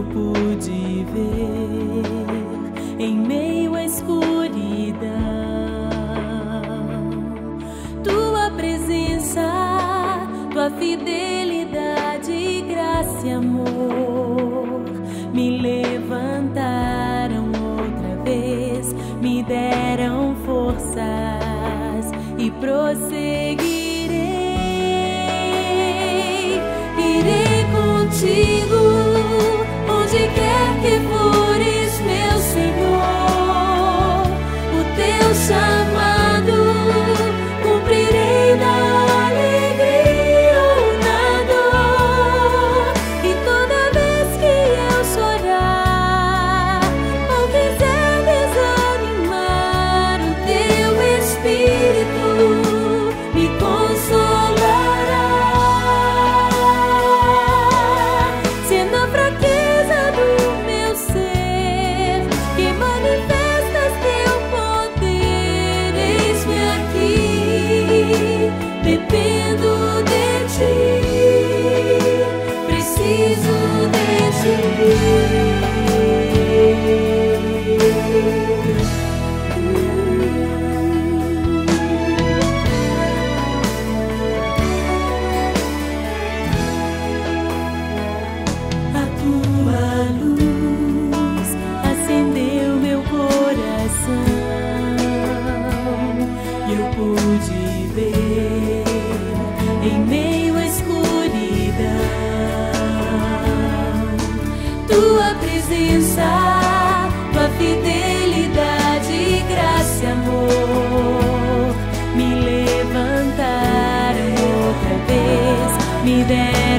eu pude ver em meio à escuridão tua presença, tua fidelidade, graça e amor me levantaram outra vez, me deram forças e prosseguirei. Irei contigo onde quer que fores, meu Senhor. O teu chamado cumprirei na alegria ou na dor. E toda vez que eu chorar ou quiser desanimar, o teu Espírito me consolará. Se é na fraqueza do meu ser que manifestas teu poder, eis-me aqui, dependo de ti, preciso de ti. A tua luz acendeu meu coração e eu pude ver em meio à escuridão tua presença, tua fidelidade, graça e amor me levantaram outra vez, me deram